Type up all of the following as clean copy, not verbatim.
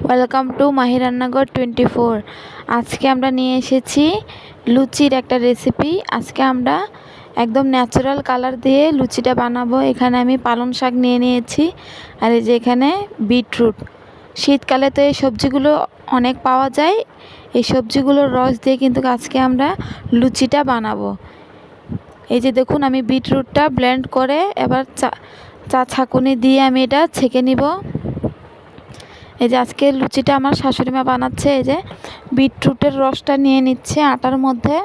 Welcome to Mahi রান্নাঘর 24। আজকে আমরা নিয়ে এসেছি লুচির একটা রেসিপি। আজকে আমরা একদম ন্যাচারাল কালার দিয়ে লুচিটা বানাবো। এখানে আমি পালং শাক নিয়ে নিয়েছি, আর এই যে এখানে বিটরুট। শীতকালে তো এই সবজিগুলো অনেক পাওয়া যায়। এই সবজিগুলোর রস দিয়ে কিন্তু আজকে আমরা লুচিটা বানাবো। এই যে দেখুন, আমি বিটরুটটা ব্লেন্ড করে এবার চা ছাঁকুনি দিয়ে আমি এটা ছেঁকে নিব। এই যে আজকে লুচিটা আমার শাশুড়ি মা বানাচ্ছে। এই যে বিটরুটের রসটা নিয়ে নিচ্ছে আটার মধ্যে।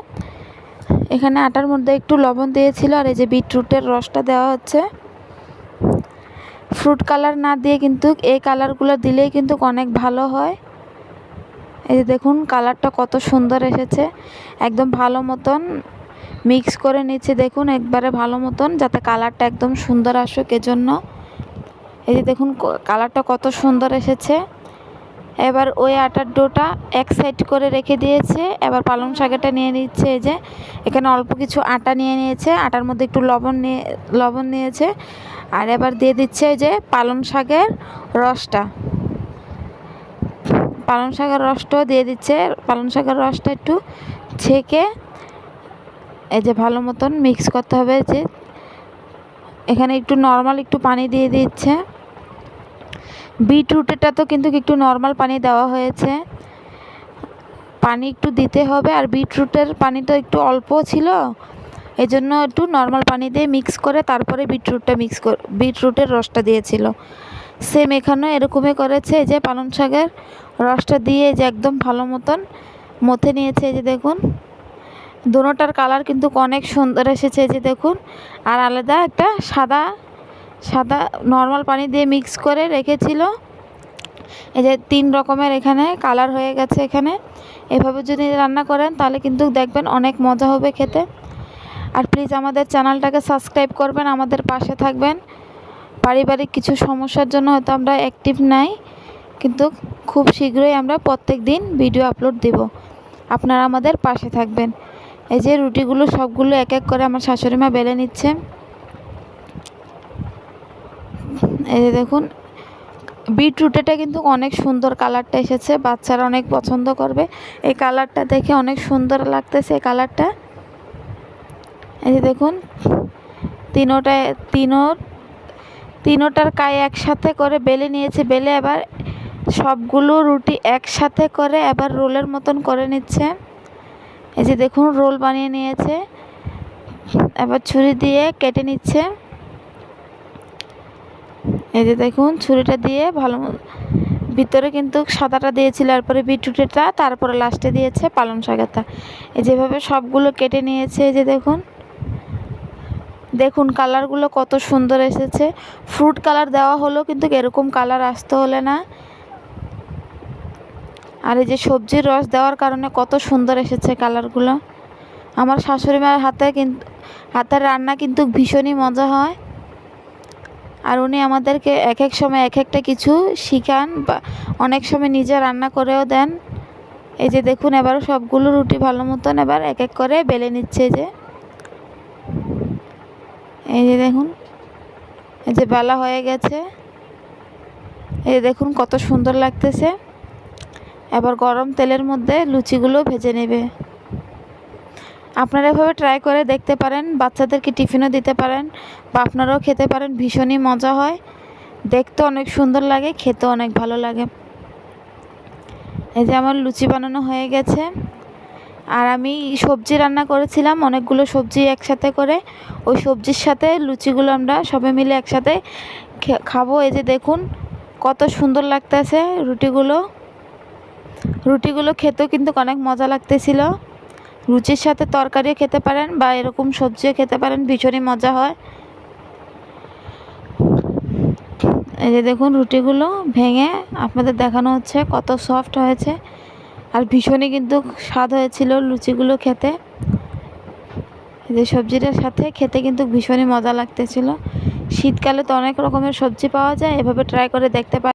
এখানে আটার মধ্যে একটু লবণ দিয়েছিল, আর এই যে বিটরুটের রসটা দেওয়া হচ্ছে। ফ্রুট কালার না দিয়ে কিন্তু এই কালারগুলো দিলেই কিন্তু অনেক ভালো হয়। এই যে দেখুন কালারটা কত সুন্দর এসেছে। একদম ভালো মতন মিক্স করে নিচ্ছে, দেখুন একবারে ভালো মতন, যাতে কালারটা একদম সুন্দর আসুক এজন্য। এই যে দেখুন কালারটা কত সুন্দর এসেছে। এবার ওই আটার ডোটা এক সাইড করে রেখে দিয়েছে। এবার পালং শাকটা নিয়ে নিচ্ছে। এই যে এখানে অল্প কিছু আটা নিয়ে নিয়েছে, আটার মধ্যে একটু লবণ নিয়েছে। আর এবার দিয়ে দিচ্ছে এই যে পালং শাকের রসটা। পালং শাকের রসটাও দিয়ে দিচ্ছে। পালং শাকের রসটা একটু ছেঁকে এই যে ভালো মতন মিক্স করতে হবে। যে এখানে একটু নর্মাল একটু পানি দিয়ে দিচ্ছে। বিটরুটেটা তো কিন্তু একটু নর্মাল পানি দেওয়া হয়েছে, পানি একটু দিতে হবে। আর বিটরুটের পানি তো একটু অল্প ছিল, এজন্য একটু নর্মাল পানি দিয়ে মিক্স করে তারপরে বিটরুটের রসটা দিয়েছিল। সেম এখানেও এরকমই করেছে। এই যে পালং শাকের রসটা দিয়ে যে একদম ভালো মতন মথে নিয়েছে। এই যে দেখুন দোনোটার কালার কিন্তু অনেক সুন্দর এসেছে। এই যে দেখুন, আর আলাদা একটা সাদা নর্মাল পানি দিয়ে মিক্স করে রেখেছিল। এই যে 3 রকমের এখানে কালার হয়ে গেছে। এখানে এভাবে যদি রান্না করেন তাহলে কিন্তু দেখবেন অনেক মজা হবে খেতে। আর প্লিজ আমাদের চ্যানেলটাকে সাবস্ক্রাইব করবেন, আমাদের পাশে থাকবেন। পারিবারিক কিছু সমস্যার জন্য হয়তো আমরা অ্যাক্টিভ নাই, কিন্তু খুব শীঘ্রই আমরা প্রত্যেক দিন ভিডিও আপলোড দেব। আপনারা আমাদের পাশে থাকবেন। এই যে রুটিগুলো সবগুলো এক এক করে আমার শাশুড়ি মা বেলে নিচ্ছে। এই যে দেখুন বিটরুটেটা কিন্তু অনেক সুন্দর কালারটা এসেছে, বাচ্চারা অনেক পছন্দ করবে। এই কালারটা দেখে অনেক সুন্দর লাগতেছে এই কালারটা। এই যে দেখুন তিনোটার গায়ে একসাথে করে বেলে নিয়েছে। বেলে এবার সবগুলো রুটি একসাথে করে এবার রোলের মতন করে নিচ্ছে। এই যে দেখুন রোল বানিয়ে নিয়েছে, এবার ছুরি দিয়ে কেটে নিচ্ছে। এই যে দেখুন ছুরিটা দিয়ে ভালো ভিতরে কিন্তু সাদাটা দিয়েছিল, তারপরে বিটরুটেটা, তারপরে লাস্টে দিয়েছে পালং শাকেরটা। এই যেভাবে সবগুলো কেটে নিয়েছে। এই যে দেখুন কালারগুলো কত সুন্দর এসেছে। ফ্রুট কালার দেওয়া হলো কিন্তু এরকম কালার আসতে হলে না। আর এই যে সবজির রস দেওয়ার কারণে কত সুন্দর এসেছে কালারগুলো। আমার শাশুড়ি মার হাতের রান্না কিন্তু ভীষণই মজা হয়। আর উনি আমাদেরকে এক এক সময় এক একটা কিছু শিখান, বা অনেক সময় নিজে রান্না করেও দেন। এই যে দেখুন এবার সবগুলো রুটি ভালো মতন এবার এক এক করে বেলে নিচ্ছে। এই যে দেখুন এই যে বেলা হয়ে গেছে। এই যে দেখুন কত সুন্দর লাগতেছে। এবার গরম তেলের মধ্যে লুচিগুলো ভেজে নেবে। আপনারা এভাবে ট্রাই করে দেখতে পারেন, বাচ্চাদেরকে টিফিনও দিতে পারেন, বা আপনারাও খেতে পারেন। ভীষণই মজা হয়, দেখতে অনেক সুন্দর লাগে, খেতে অনেক ভালো লাগে। এই যে আমার লুচি বানানো হয়ে গেছে। আর আমি সবজি রান্না করেছিলাম অনেকগুলো সবজি একসাথে করে, ওই সবজির সাথে লুচিগুলো আমরা সবাই মিলে একসাথে খাবো। এই যে দেখুন কত সুন্দর লাগতেছে রুটিগুলো খেতেও কিন্তু অনেক মজা লাগতেছিল। লুচির সাথে তরকারিও খেতে পারেন, বা এরকম সবজিও খেতে পারেন, ভীষণই মজা হয়। এই যে দেখুন রুটিগুলো ভেঙে আপনাদের দেখানো হচ্ছে কত সফট হয়েছে, আর ভীষণই কিন্তু স্বাদ হয়েছিল লুচিগুলো খেতে। এই যে সবজিটার সাথে খেতে কিন্তু ভীষণই মজা লাগতেছিল। শীতকালে তো অনেক রকমের সবজি পাওয়া যায়, এভাবে ট্রাই করে দেখতে পারেন।